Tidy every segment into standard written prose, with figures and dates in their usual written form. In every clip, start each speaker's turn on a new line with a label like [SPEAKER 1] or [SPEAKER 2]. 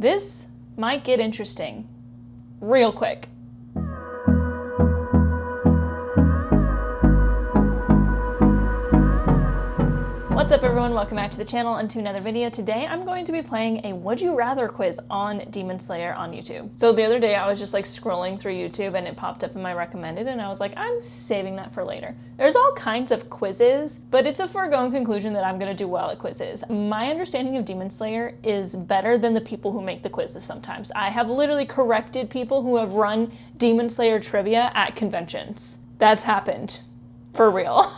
[SPEAKER 1] This might get interesting real quick. What's up everyone, welcome back to the channel and to another video. Today I'm going to be playing a Would You Rather quiz on Demon Slayer on YouTube. So the other day I was just like scrolling through YouTube and it popped up in my recommended and I was like, I'm saving that for later. There's all kinds of quizzes, but it's a foregone conclusion that I'm gonna do well at quizzes. My understanding of Demon Slayer is better than the people who make the quizzes sometimes. I have literally corrected people who have run Demon Slayer trivia at conventions. That's happened, for real.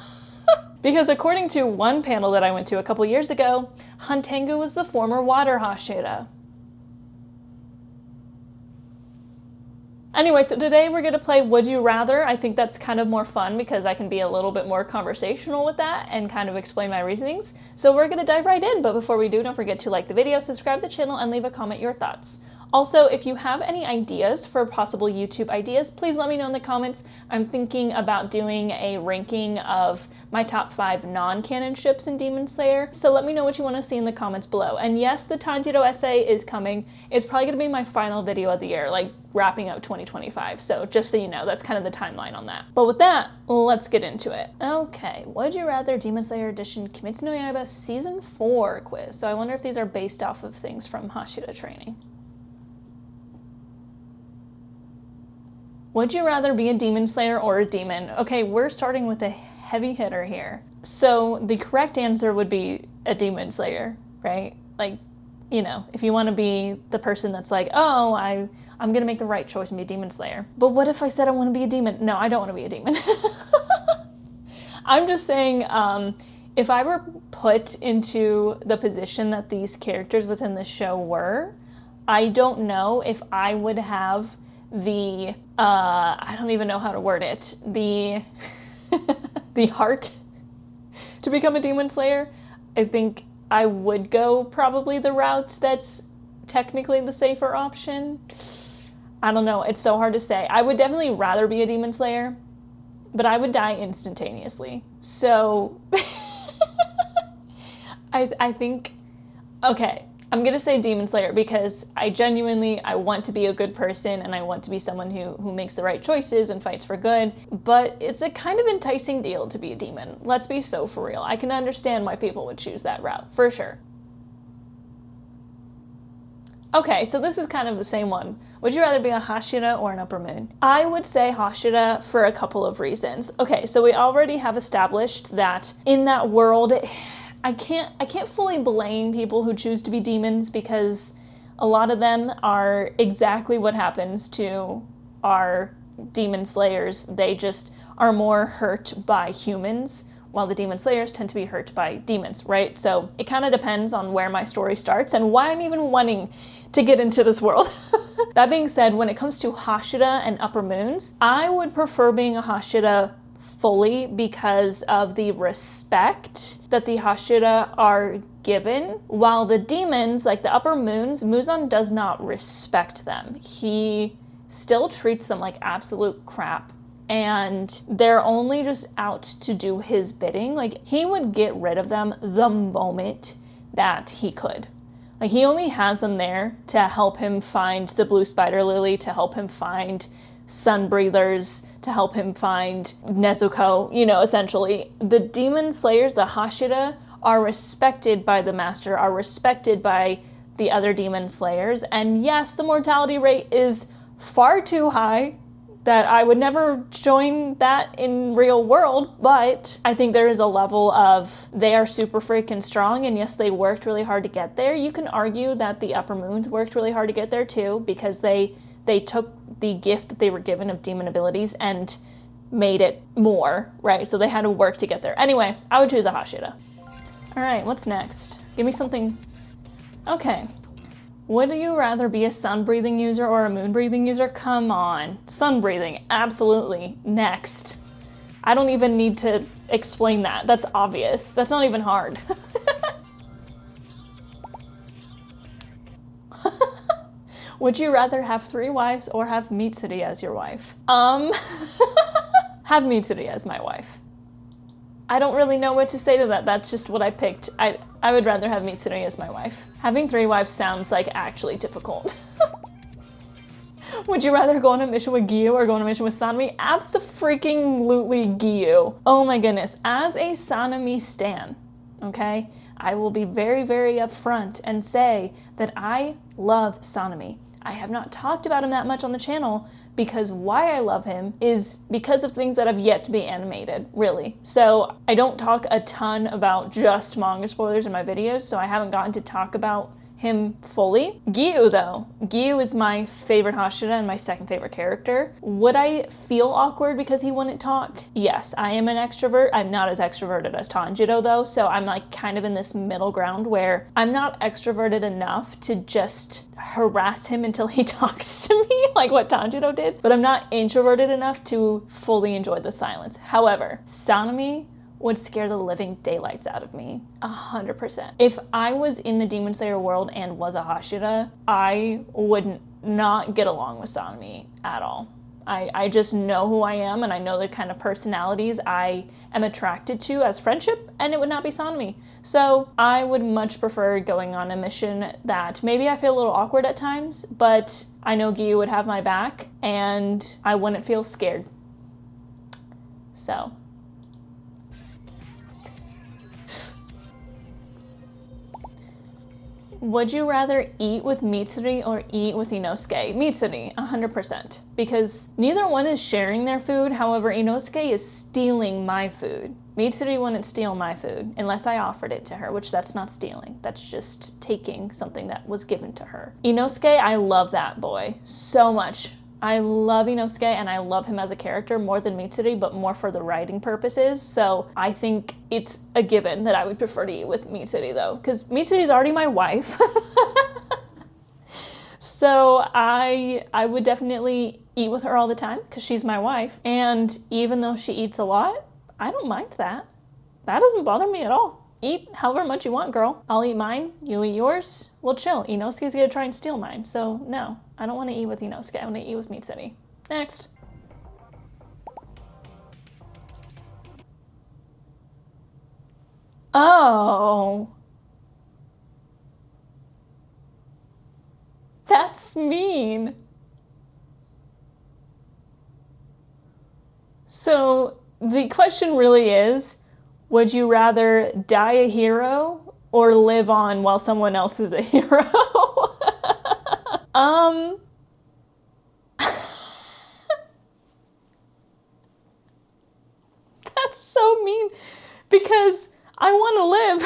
[SPEAKER 1] Because according to one panel that I went to a couple years ago, Hantengu was the former water Hashira. Anyway, so today we're gonna play Would You Rather. I think that's kind of more fun because I can be a little bit more conversational with that and kind of explain my reasonings. So we're gonna dive right in, but before we do, don't forget to like the video, subscribe to the channel, and leave a comment your thoughts. Also, if you have any ideas for possible YouTube ideas, please let me know in the comments. I'm thinking about doing a ranking of my top 5 non-canon ships in Demon Slayer, so let me know what you want to see in the comments below. And yes, the Tanjiro essay is coming. It's probably going to be my final video of the year, like wrapping up 2025, so just so you know, that's kind of the timeline on that. But with that, let's get into it. Okay, Would You Rather Demon Slayer Edition Kimetsu no Yaiba Season 4 quiz. So I wonder if these are based off of things from Hashira training. Would you rather be a demon slayer or a demon? Okay, we're starting with a heavy hitter here. So the correct answer would be a demon slayer, right? Like, you know, if you want to be the person that's like, oh, I'm gonna make the right choice and be a demon slayer. But what if I said I want to be a demon? No, I don't want to be a demon. I'm just saying, if I were put into the position that these characters within the show were, I don't know if I would have the, I don't even know how to word it, the heart to become a demon slayer. I think I would go probably the route that's technically the safer option. I don't know, it's so hard to say. I would definitely rather be a demon slayer, but I would die instantaneously. So I think, okay, I'm gonna say demon slayer because I want to be a good person and I want to be someone who makes the right choices and fights for good, but it's a kind of enticing deal to be a demon. Let's be so for real. I can understand why people would choose that route, for sure. Okay, so this is kind of the same one. Would you rather be a Hashira or an Upper Moon? I would say Hashira for a couple of reasons. Okay, so we already have established that in that world, I can't fully blame people who choose to be demons because a lot of them are exactly what happens to our demon slayers. They just are more hurt by humans, while the demon slayers tend to be hurt by demons, right? So it kind of depends on where my story starts and why I'm even wanting to get into this world. That being said, when it comes to Hashira and Upper Moons, I would prefer being a Hashira fully because of the respect that the Hashira are given, while the demons, like the Upper Moons, Muzan does not respect them. He still treats them like absolute crap, and they're only just out to do his bidding. Like, he would get rid of them the moment that he could. Like, he only has them there to help him find the blue spider lily, to help him find sun breathers, to help him find Nezuko, you know, essentially. The demon slayers, the Hashira, are respected by the master, are respected by the other demon slayers, and yes, the mortality rate is far too high that I would never join that in real world, but I think there is a level of they are super freaking strong, and yes, they worked really hard to get there. You can argue that the Upper Moons worked really hard to get there too, because they took the gift that they were given of demon abilities and made it more, right? So they had to work to get there. Anyway, I would choose a Hashira. All right, what's next? Give me something. Okay. Would you rather be a sun-breathing user or a moon-breathing user? Come on. Sun-breathing, absolutely. Next. I don't even need to explain that. That's obvious. That's not even hard. Would you rather have 3 wives or have Mitsuri as your wife? Have Mitsuri as my wife. I don't really know what to say to that. That's just what I picked. I would rather have Mitsuri as my wife. Having 3 wives sounds like actually difficult. Would you rather go on a mission with Gyu or go on a mission with Sanemi? Abso-freaking-lutely Gyu. Oh my goodness. As a Sanemi stan, okay, I will be very, very upfront and say that I love Sanemi. I have not talked about him that much on the channel because why I love him is because of things that have yet to be animated, really. So I don't talk a ton about just manga spoilers in my videos, so I haven't gotten to talk about him fully. Gyu though. Gyu is my favorite Hashira and my second favorite character. Would I feel awkward because he wouldn't talk? Yes, I am an extrovert. I'm not as extroverted as Tanjiro though, so I'm like kind of in this middle ground where I'm not extroverted enough to just harass him until he talks to me like what Tanjiro did, but I'm not introverted enough to fully enjoy the silence. However, Sanemi would scare the living daylights out of me, 100%. If I was in the Demon Slayer world and was a Hashira, I would not get along with Sanemi at all. I just know who I am and I know the kind of personalities I am attracted to as friendship, and it would not be Sanemi. So I would much prefer going on a mission that maybe I feel a little awkward at times, but I know Gyu would have my back and I wouldn't feel scared. So. Would you rather eat with Mitsuri or eat with Inosuke? Mitsuri, 100%. Because neither one is sharing their food, however, Inosuke is stealing my food. Mitsuri wouldn't steal my food unless I offered it to her, which that's not stealing. That's just taking something that was given to her. Inosuke, I love that boy so much. I love Inosuke and I love him as a character more than Mitsuri, but more for the writing purposes. So I think it's a given that I would prefer to eat with Mitsuri though, because Mitsuri is already my wife. So I would definitely eat with her all the time because she's my wife. And even though she eats a lot, I don't mind that. That doesn't bother me at all. Eat however much you want, girl. I'll eat mine, you eat yours, we'll chill. Inosuke's gonna try and steal mine, so no. I don't want to eat with Inosuke, I want to eat with Mitsuri. Next. Oh. That's mean. So the question really is, would you rather die a hero or live on while someone else is a hero? That's so mean because I want to live.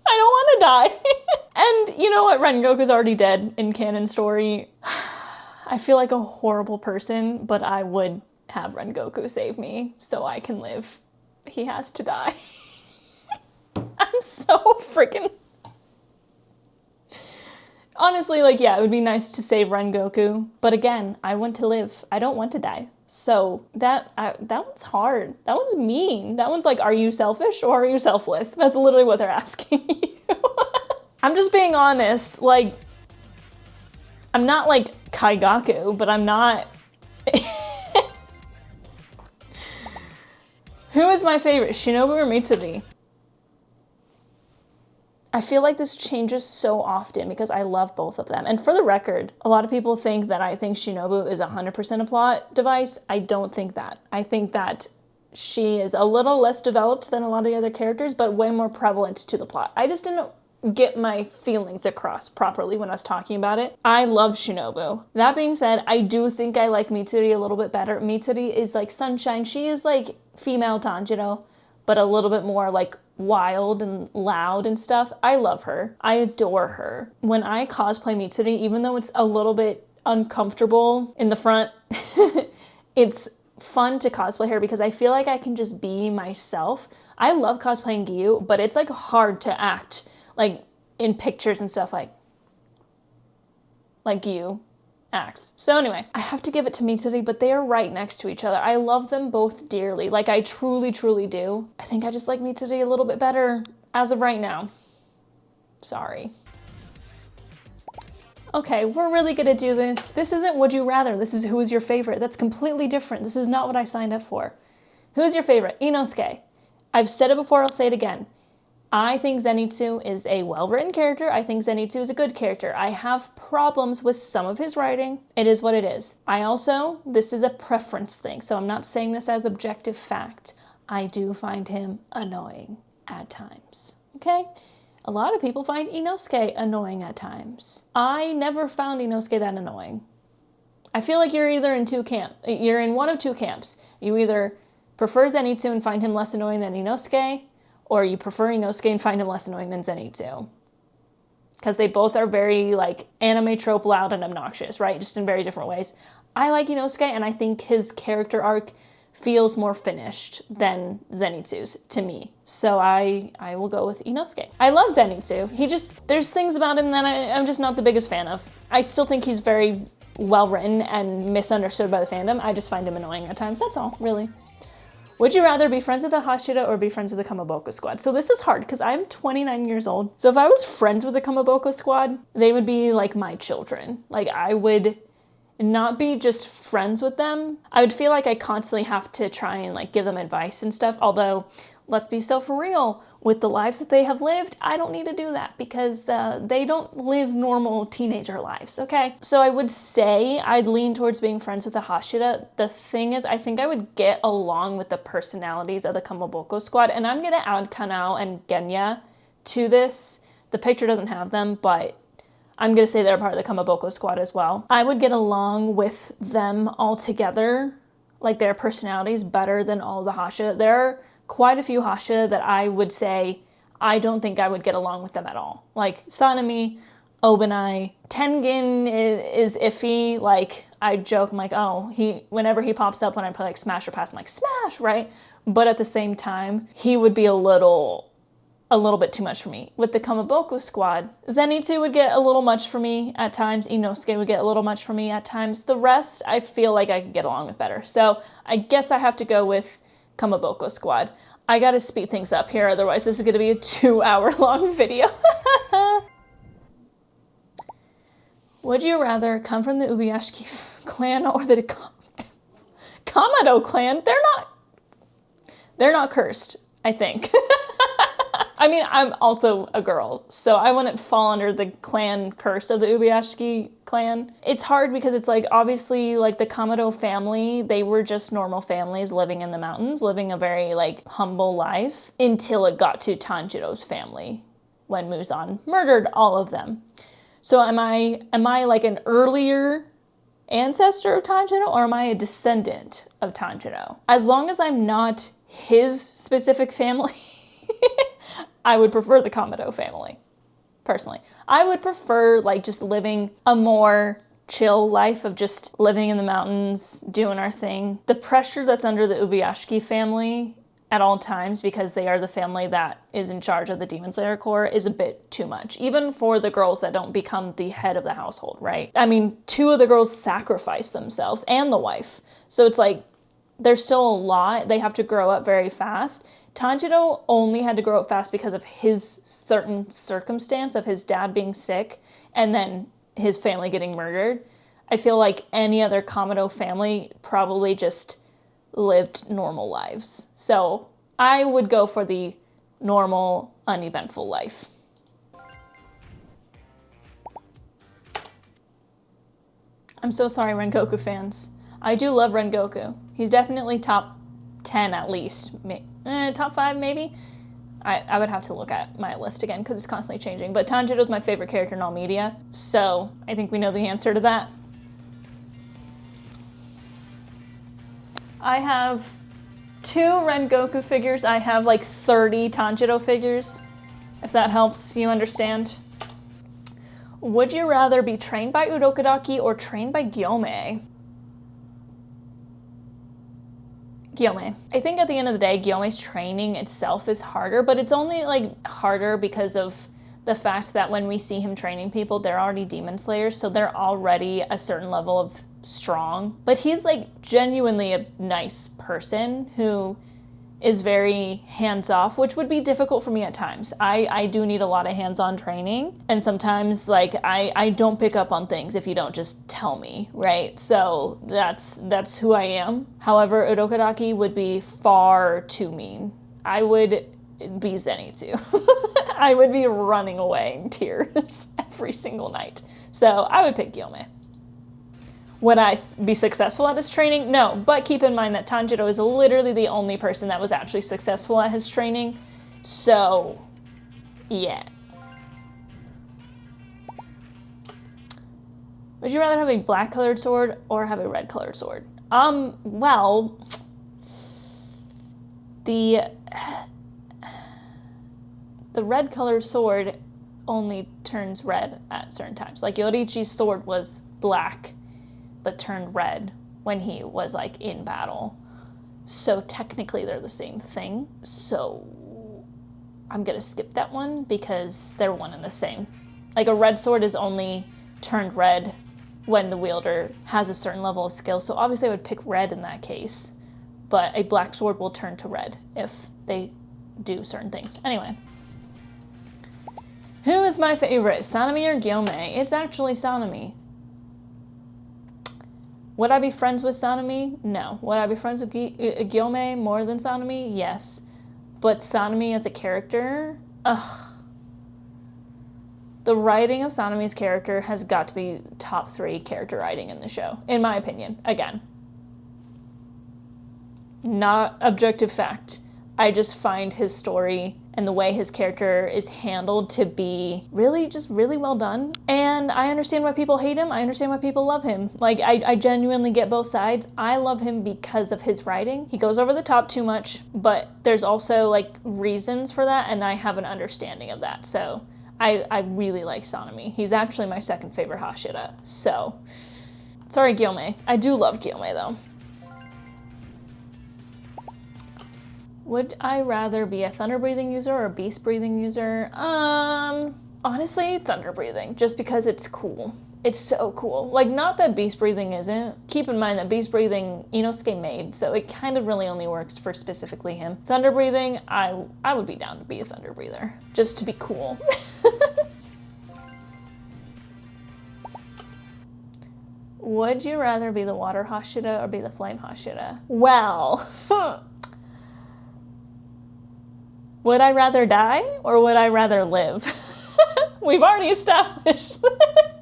[SPEAKER 1] I don't want to die. And you know what? Rengoku's already dead in canon story. I feel like a horrible person, but I would have Rengoku save me so I can live. He has to die. I'm so freaking... Honestly, like, yeah, it would be nice to save Rengoku, but again, I want to live. I don't want to die. So that one's hard. That one's mean. That one's like, are you selfish or are you selfless? That's literally what they're asking you. I'm just being honest. Like, I'm not like Kaigaku, but I'm not... Who is my favorite, Shinobu or Mitsuri? I feel like this changes so often because I love both of them. And for the record, a lot of people think that I think Shinobu is 100% a plot device. I don't think that. I think that she is a little less developed than a lot of the other characters, but way more prevalent to the plot. I just didn't get my feelings across properly when I was talking about it. I love Shinobu. That being said, I do think I like Mitsuri a little bit better. Mitsuri is like sunshine. She is like female Tanjiro, but a little bit more like wild and loud and stuff. I love her. I adore her. When I cosplay Mitsuri, even though it's a little bit uncomfortable in the front, it's fun to cosplay her because I feel like I can just be myself. I love cosplaying Gyu, but it's like hard to act like in pictures and stuff like Gyu acts. So anyway, I have to give it to Mitsuri, but they are right next to each other. I love them both dearly. Like I truly, truly do. I think I just like Mitsuri a little bit better as of right now. Sorry. Okay, we're really gonna do this. This isn't Would You Rather. This is Who is Your Favorite. That's completely different. This is not what I signed up for. Who is your favorite? Inosuke. I've said it before, I'll say it again. I think Zenitsu is a well-written character. I think Zenitsu is a good character. I have problems with some of his writing. It is what it is. This is a preference thing, so I'm not saying this as objective fact. I do find him annoying at times, okay? A lot of people find Inosuke annoying at times. I never found Inosuke that annoying. I feel like you're either in you're in one of two camps. You either prefer Zenitsu and find him less annoying than Inosuke, or you prefer Inosuke and find him less annoying than Zenitsu. Because they both are very, like, anime trope loud and obnoxious, right? Just in very different ways. I like Inosuke, and I think his character arc feels more finished than Zenitsu's to me. So I will go with Inosuke. I love Zenitsu. There's things about him that I'm just not the biggest fan of. I still think he's very well written and misunderstood by the fandom. I just find him annoying at times, that's all, really. Would you rather be friends with the Hashira or be friends with the Kamaboko Squad? So this is hard because I'm 29 years old. So if I was friends with the Kamaboko Squad, they would be like my children. Like I would not be just friends with them. I would feel like I constantly have to try and like give them advice and stuff. Although, let's be so for real, with the lives that they have lived, I don't need to do that because they don't live normal teenager lives, okay? So I would say I'd lean towards being friends with the Hashira. The thing is, I think I would get along with the personalities of the Kamaboko Squad, and I'm gonna add Kanao and Genya to this. The picture doesn't have them, but I'm gonna say they're part of the Kamaboko Squad as well. I would get along with them all together, like their personalities, better than all the Hashira. There are quite a few Hashira that I would say I don't think I would get along with them at all. Like Sanemi, Obanai, Tengen is iffy. Like I joke, I'm like, oh, whenever he pops up when I play like Smash or Pass, I'm like, Smash, right? But at the same time, he would be a little bit too much for me. With the Kamaboko Squad, Zenitsu would get a little much for me at times. Inosuke would get a little much for me at times. The rest, I feel like I could get along with better. So I guess I have to go with Kamaboko Squad. I gotta speed things up here, otherwise this is gonna be a 2-hour-long video. Would you rather come from the Ubuyashiki clan or the Kamado clan? They're not cursed, I think. I mean, I'm also a girl, so I wouldn't fall under the clan curse of the Ubuyashiki clan. It's hard because it's like, obviously, like the Kamado family, they were just normal families living in the mountains, living a very like humble life until it got to Tanjiro's family when Muzan murdered all of them. So am I like an earlier ancestor of Tanjiro, or am I a descendant of Tanjiro? As long as I'm not his specific family, I would prefer the Kamado family, personally. I would prefer like just living a more chill life of just living in the mountains, doing our thing. The pressure that's under the Ubuyashiki family at all times, because they are the family that is in charge of the Demon Slayer Corps, is a bit too much. Even for the girls that don't become the head of the household, right? I mean, 2 of the girls sacrifice themselves and the wife. So it's like, there's still a lot. They have to grow up very fast. Tanjiro only had to grow up fast because of his certain circumstance of his dad being sick and then his family getting murdered. I feel like any other Kamado family probably just lived normal lives. So I would go for the normal, uneventful life. I'm so sorry, Rengoku fans. I do love Rengoku. He's definitely top 10 at least. Top 5 maybe? I would have to look at my list again because it's constantly changing. But Tanjiro's my favorite character in all media, so I think we know the answer to that. I have 2 Rengoku figures. I have like 30 Tanjiro figures, if that helps you understand. Would you rather be trained by Urokodaki or trained by Gyome? Gyome. I think at the end of the day, Gyome's training itself is harder, but it's only like harder because of the fact that when we see him training people, they're already demon slayers, so they're already a certain level of strong. But he's like genuinely a nice person who is very hands-off, which would be difficult for me at times. I do need a lot of hands-on training, and sometimes like I don't pick up on things if you don't just tell me, right? So that's who I am. However, Urokodaki would be far too mean I would be Zenitsu. I would be running away in tears every single night. So I would pick Gyome. Would I be successful at his training? No, but keep in mind that Tanjiro is literally the only person that was actually successful at his training. So, yeah. Would you rather have a black colored sword or have a red colored sword? Well, the red colored sword only turns red at certain times. Like Yorichi's sword was black, but turned red when he was like in battle. So technically they're the same thing. So I'm gonna skip that one because they're one and the same. Like a red sword is only turned red when the wielder has a certain level of skill. So obviously I would pick red in that case, but a black sword will turn to red if they do certain things. Anyway. Who is my favorite, Sanemi or Gyome? It's actually Sanemi. Would I be friends with Sanemi? No. Would I be friends with Gyome more than Sanemi? Yes. But Sanemi as a character? Ugh. The writing of Sanemi's character has got to be top 3 character writing in the show, in my opinion. Again. Not objective fact. I just find his story and the way his character is handled to be really well done. And I understand why people hate him. I understand why people love him. Like, I genuinely get both sides. I love him because of his writing. He goes over the top too much, but there's also, like, reasons for that, and I have an understanding of that. So I really like Sanemi. He's actually my second favorite Hashira. So, sorry, Gyome. I do love Gyome, though. Would I rather be a thunder breathing user or a beast breathing user? Honestly, thunder breathing, just because it's cool. It's so cool. Like, not that beast breathing isn't. Keep in mind that beast breathing, Inosuke made, so it kind of really only works for specifically him. Thunder breathing, I would be down to be a thunder breather, just to be cool. Would you rather be the water Hashira or be the flame Hashira? Well, would I rather die or would I rather live? We've already established.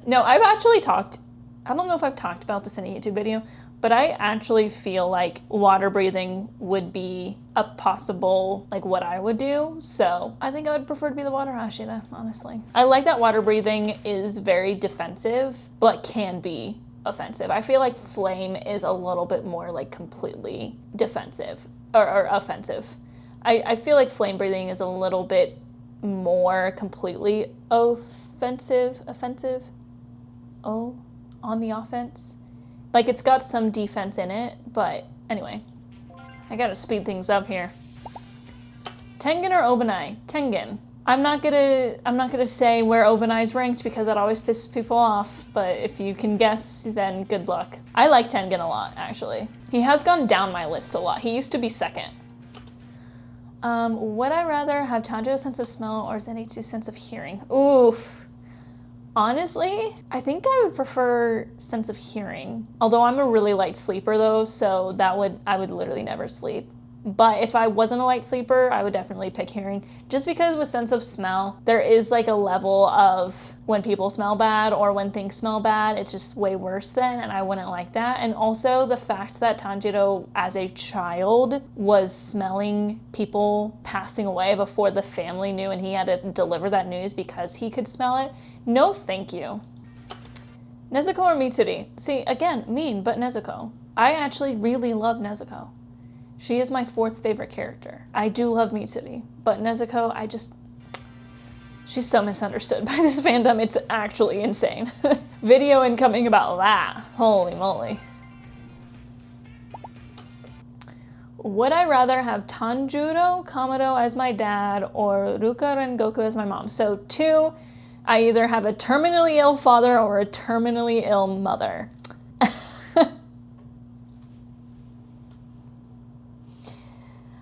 [SPEAKER 1] No, I've actually talked, I don't know if I've talked about this in a YouTube video, but I actually feel like water breathing would be a possible, like, what I would do. So I think I would prefer to be the water Hashira, honestly. I like that water breathing is very defensive, but can be offensive. I feel like flame is a little bit more like completely defensive or offensive. I feel like flame breathing is a little bit more completely offensive, on the offense. Like, it's got some defense in it, but anyway, I gotta speed things up here. Tengen or Obanai? Tengen. I'm not gonna say where Obanai's ranked because that always pisses people off, but if you can guess, then good luck. I like Tengen a lot, actually. He has gone down my list a lot. He used to be second. Would I rather have Tanjiro's sense of smell or Zenitsu's sense of hearing? Oof. Honestly, I think I would prefer sense of hearing. Although I'm a really light sleeper though, so I would literally never sleep. But if I wasn't a light sleeper, I would definitely pick hearing. Just because with sense of smell, there is like a level of when people smell bad or when things smell bad, it's just way worse then, and I wouldn't like that. And also the fact that Tanjiro as a child was smelling people passing away before the family knew and he had to deliver that news because he could smell it. No thank you. Nezuko or Mitsuri? See, again, mean, but Nezuko. I actually really love Nezuko. She is my 4th favorite character. I do love Mitsuri, but Nezuko, she's so misunderstood by this fandom, it's actually insane. Video incoming about that, holy moly. Would I rather have Tanjiro Kamado as my dad or Ruka Rengoku as my mom? So 2, I either have a terminally ill father or a terminally ill mother.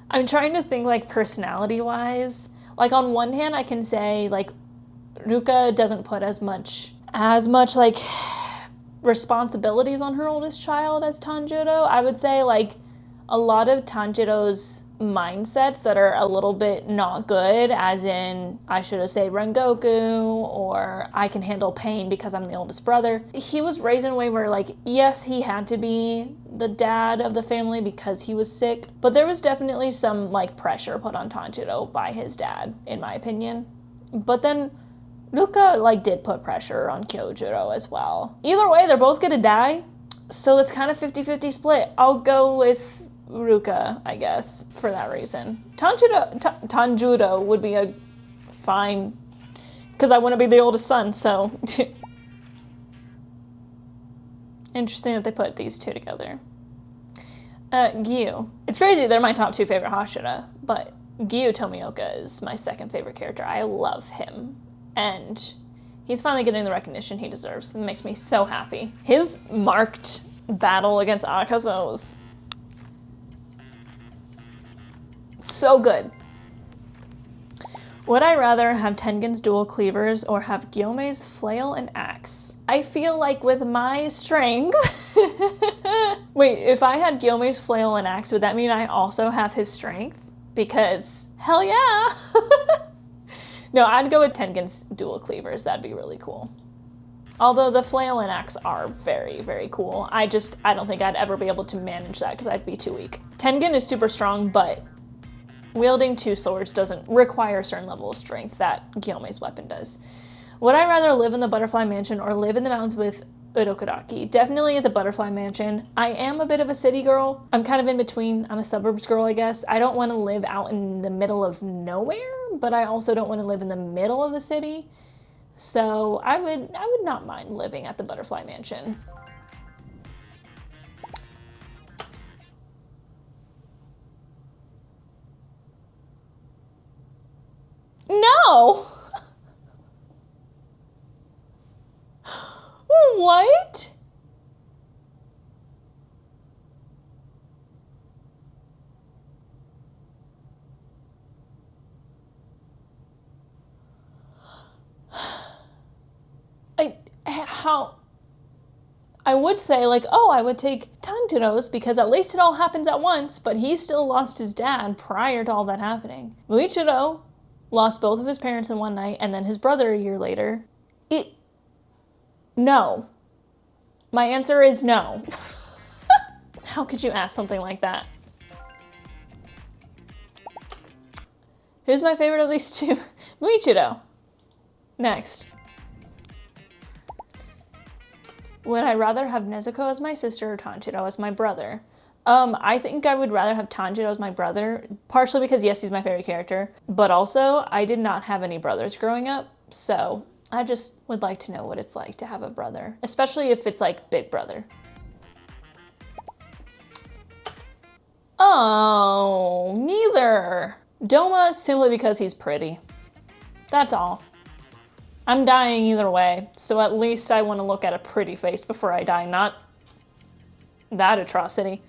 [SPEAKER 1] I'm trying to think like personality-wise. Like on one hand, I can say like Ruka doesn't put as much like responsibilities on her oldest child as Tanjiro. I would say like a lot of Tanjiro's mindsets that are a little bit not good, as in I should have saved Rengoku, or I can handle pain because I'm the oldest brother. He was raised in a way where, like, yes, he had to be the dad of the family because he was sick, but there was definitely some, like, pressure put on Tanjiro by his dad, in my opinion. But then Ruka, like, did put pressure on Kyojuro as well. Either way, they're both gonna die, so it's kind of 50-50 split. I'll go with Ruka, I guess, for that reason. Tanjiro would be a fine, because I want to be the oldest son, so. Interesting that they put these two together. Gyu. It's crazy, they're my top 2 favorite Hashira, but Gyu Tomioka is my second favorite character. I love him, and he's finally getting the recognition he deserves. It makes me so happy. His marked battle against Akaza was so good. Would I rather have Tengen's dual cleavers or have Gyome's flail and axe? I feel like with my strength... Wait, if I had Gyome's flail and axe, would that mean I also have his strength? Because, hell yeah! No, I'd go with Tengen's dual cleavers. That'd be really cool. Although the flail and axe are very, very cool. I don't think I'd ever be able to manage that because I'd be too weak. Tengen is super strong, but wielding 2 swords doesn't require a certain level of strength that Gyome's weapon does. Would I rather live in the Butterfly Mansion or live in the mountains with Urokodaki? Definitely at the Butterfly Mansion. I am a bit of a city girl. I'm kind of in between. I'm a suburbs girl, I guess. I don't want to live out in the middle of nowhere, but I also don't want to live in the middle of the city. So I would not mind living at the Butterfly Mansion. No! What? I would say, like, oh, I would take Tanjiro's because at least it all happens at once, but he still lost his dad prior to all that happening. Muichiro lost both of his parents in one night, and then his brother a year later. No. My answer is no. How could you ask something like that? Who's my favorite of these two? Muichiro. Next. Would I rather have Nezuko as my sister or Tanjiro as my brother? I think I would rather have Tanjiro as my brother, partially because, yes, he's my favorite character, but also I did not have any brothers growing up, so I just would like to know what it's like to have a brother, especially if it's like big brother. Oh, neither. Doma simply because he's pretty. That's all. I'm dying either way, so at least I want to look at a pretty face before I die, not that atrocity.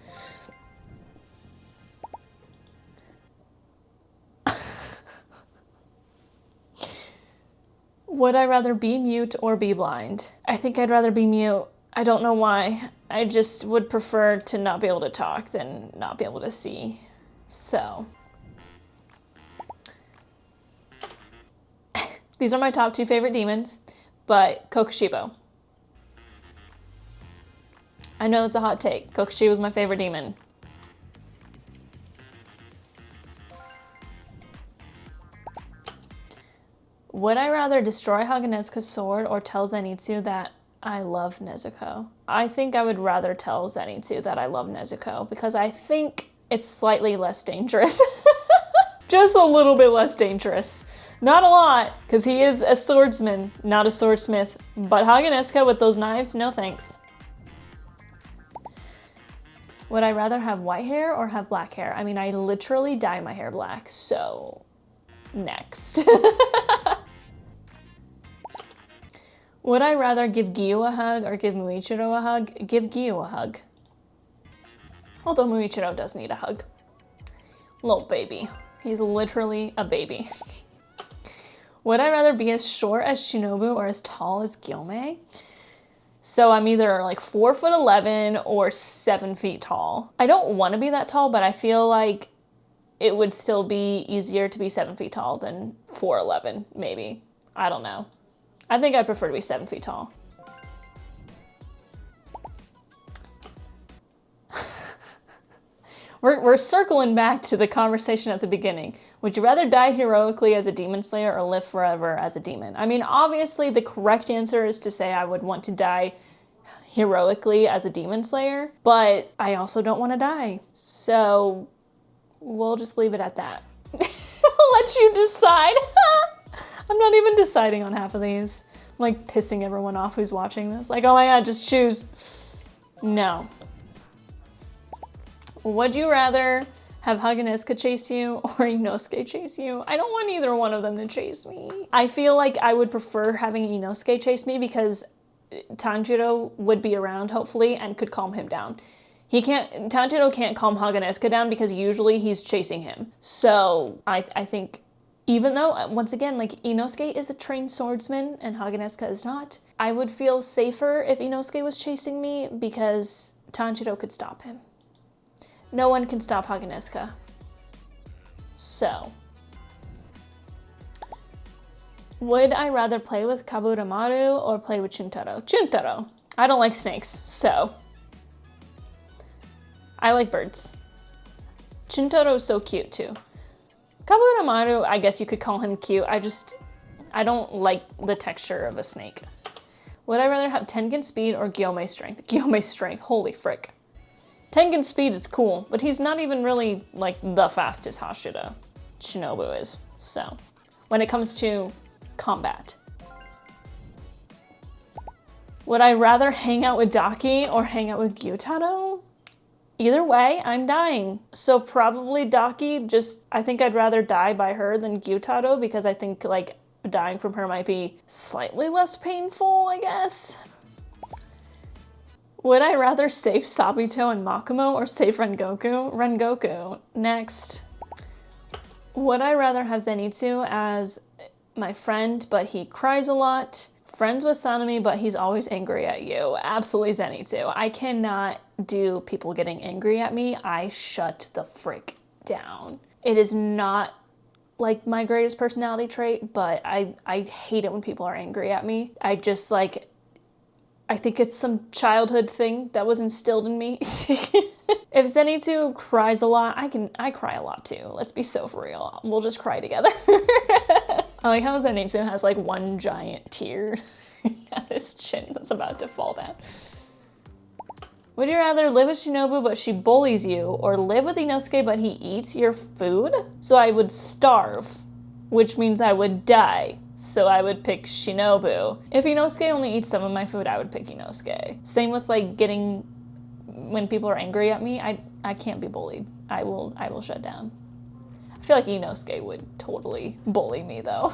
[SPEAKER 1] Would I rather be mute or be blind? I think I'd rather be mute. I don't know why. I just would prefer to not be able to talk than not be able to see. So. These are my top 2 favorite demons, but Kokushibo. I know that's a hot take. Kokushibo was my favorite demon. Would I rather destroy Haganezuka's sword or tell Zenitsu that I love Nezuko? I think I would rather tell Zenitsu that I love Nezuko because I think it's slightly less dangerous. Just a little bit less dangerous. Not a lot, because he is a swordsman, not a swordsmith. But Haganezuka with those knives, no thanks. Would I rather have white hair or have black hair? I mean, I literally dye my hair black, so next. Would I rather give Gyu a hug or give Muichiro a hug? Give Gyu a hug. Although Muichiro does need a hug. Little baby. He's literally a baby. Would I rather be as short as Shinobu or as tall as Gyome? So I'm either like 4'11" or 7 feet tall. I don't want to be that tall, but I feel like it would still be easier to be 7 feet tall than 4'11", maybe. I don't know. I think I'd prefer to be 7 feet tall. We're circling back to the conversation at the beginning. Would you rather die heroically as a demon slayer or live forever as a demon? I mean, obviously the correct answer is to say I would want to die heroically as a demon slayer, but I also don't want to die. So we'll just leave it at that. I'll let you decide. I'm not even deciding on half of these. I'm like pissing everyone off who's watching this. Like, oh my god, just choose. No. Would you rather have Hageniska chase you or Inosuke chase you? I don't want either one of them to chase me. I feel like I would prefer having Inosuke chase me because Tanjiro would be around, hopefully, and could calm him down. Tanjiro can't calm Hageniska down because usually he's chasing him. So I think, even though, once again, like, Inosuke is a trained swordsman and Hageniska is not, I would feel safer if Inosuke was chasing me because Tanjiro could stop him. No one can stop Hageniska. So, would I rather play with Kaburamaru or play with Chuntaro? Chuntaro. I don't like snakes, so I like birds. Chuntaro is so cute too. Kaburamaru, I guess you could call him cute. I don't like the texture of a snake. Would I rather have Tengen speed or Gyomei strength? Gyomei strength, holy frick. Tengen speed is cool, but he's not even really like the fastest Hashira. Shinobu is. So, when it comes to combat. Would I rather hang out with Daki or hang out with Gyutaro? Either way, I'm dying. So probably Daki, I think I'd rather die by her than Gyutaro because I think like dying from her might be slightly less painful, I guess. Would I rather save Sabito and Makumo or save Rengoku? Rengoku. Next. Would I rather have Zenitsu as my friend, but he cries a lot? Friends with Sanemi, but he's always angry at you. Absolutely Zenitsu. I cannot do people getting angry at me. I shut the frick down. It is not like my greatest personality trait, but I hate it when people are angry at me. I think it's some childhood thing that was instilled in me. If Zenitsu cries a lot, I cry a lot too. Let's be so for real. We'll just cry together. I like how Zenitsu has like one giant tear at his chin that's about to fall down. Would you rather live with Shinobu but she bullies you, or live with Inosuke but he eats your food? So I would starve, which means I would die. So I would pick Shinobu. If Inosuke only eats some of my food, I would pick Inosuke. Same with like when people are angry at me, I can't be bullied. I will shut down. I feel like Inosuke would totally bully me though.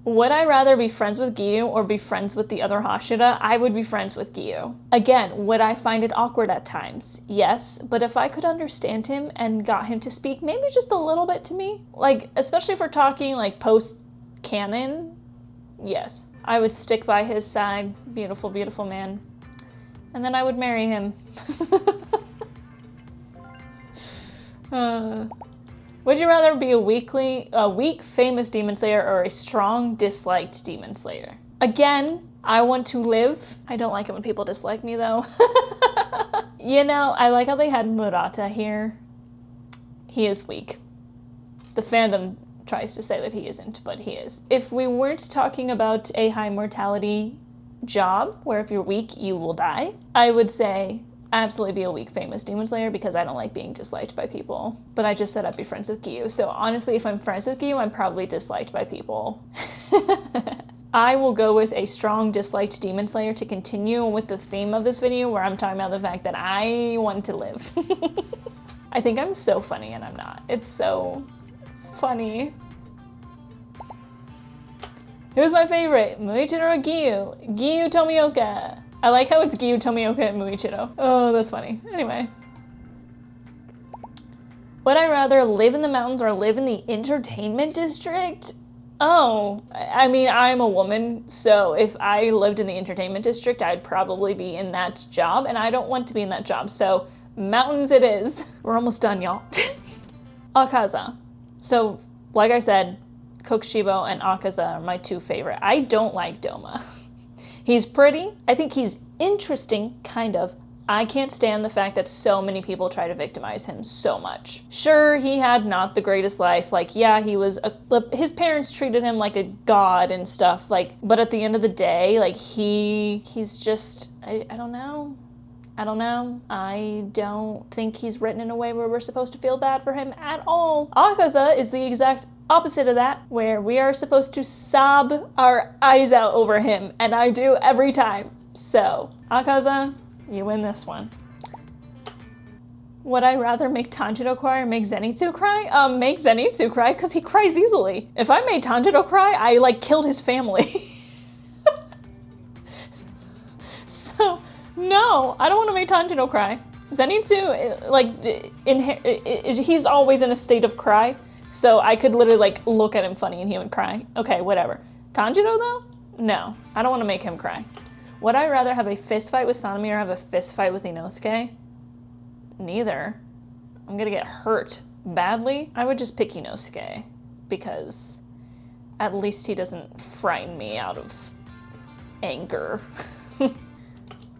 [SPEAKER 1] Would I rather be friends with Giyu or be friends with the other Hashira? I would be friends with Giyu. Again, would I find it awkward at times? Yes, but if I could understand him and got him to speak maybe just a little bit to me, like, especially if we're talking like post-canon, yes. I would stick by his side, beautiful, beautiful man, and then I would marry him. Would you rather be a weak famous demon slayer or a strong disliked demon slayer? Again, I want to live. I don't like it when people dislike me though. You know, I like how they had Murata here. He is weak. The fandom tries to say that he isn't, but he is. If we weren't talking about a high mortality job, where if you're weak, you will die, I would say absolutely be a weak famous demon slayer because I don't like being disliked by people. But I just said I'd be friends with Giyu. So honestly, if I'm friends with Giyu, I'm probably disliked by people. I will go with a strong disliked demon slayer to continue with the theme of this video where I'm talking about the fact that I want to live. I think I'm so funny and I'm not. It's so funny. Who's my favorite? Muichiro or Giyu? Giyu Tomioka. I like how it's Giyu Tomioka and Muichiro. Oh, that's funny. Anyway. Would I rather live in the mountains or live in the entertainment district? Oh, I mean, I'm a woman, so if I lived in the entertainment district, I'd probably be in that job, and I don't want to be in that job. So Mountains it is. We're almost done, y'all. Akaza. So, like I said, Kokushibo and Akaza are my two favorite. I don't like Doma. He's pretty. I think he's interesting, kind of. I can't stand the fact that so many people try to victimize him so much. Sure, he had not the greatest life. Like, yeah, his parents treated him like a god and stuff. Like, but at the end of the day, like, he's just, I don't know. I don't know. I don't think he's written in a way where we're supposed to feel bad for him at all. Akaza is the exact opposite of that, where we are supposed to sob our eyes out over him, and I do every time. So, Akaza, you win this one. Would I rather make Tanjiro cry or make Zenitsu cry? Make Zenitsu cry, because he cries easily. If I made Tanjiro cry, I, like, killed his family. So, no, I don't want to make Tanjiro cry. Zenitsu, like, he's always in a state of cry, so I could literally, like, look at him funny and he would cry. Okay, whatever. Tanjiro, though? No, I don't want to make him cry. Would I rather have a fist fight with Sanemi or have a fist fight with Inosuke? Neither. I'm gonna get hurt badly. I would just pick Inosuke, because at least he doesn't frighten me out of anger.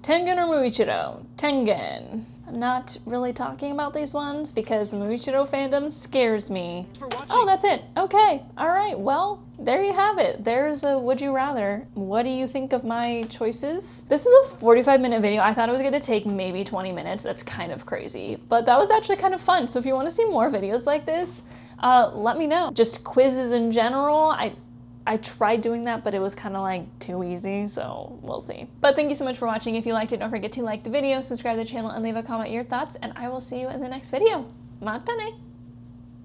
[SPEAKER 1] Tengen or Muichiro? Tengen. I'm not really talking about these ones because Muichiro fandom scares me. Oh, that's it. Okay. All right. Well, there you have it. There's a would you rather. What do you think of my choices? This is a 45-minute video. I thought it was going to take maybe 20 minutes. That's kind of crazy, but that was actually kind of fun. So if you want to see more videos like this, let me know. Just quizzes in general. I tried doing that, but it was kind of like too easy, so we'll see. But thank you so much for watching. If you liked it, don't forget to like the video, subscribe to the channel, and leave a comment your thoughts, and I will see you in the next video. Mata ne!